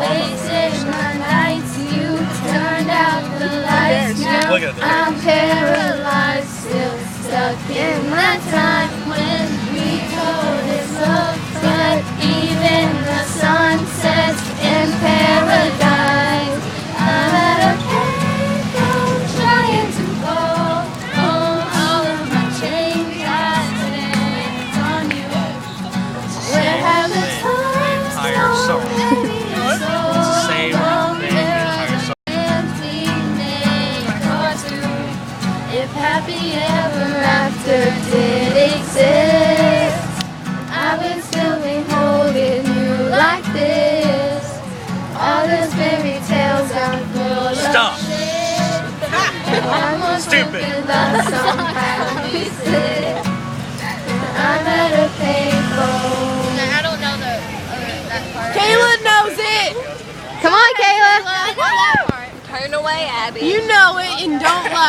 days and my nights, you turned out the lights. Now I'm paralyzed, still stuck in that time when we told it love. But even the sun sets in paradise. I'm at a payphone trying to call all of my change I spent on you. Where have the times gone, baby? It's so Same long. thing, There entire are song. empty names or two. If happy ever after did exist, I would still be holding you like this. All those fairy tales are full Stop. of shit. I'm more Stupid. about somehow we sit. I'm at a payphone. I don't know that part. Kayla knows it. Come on, Kayla. I know that part. Turn away, Abby. You know it and don't lie.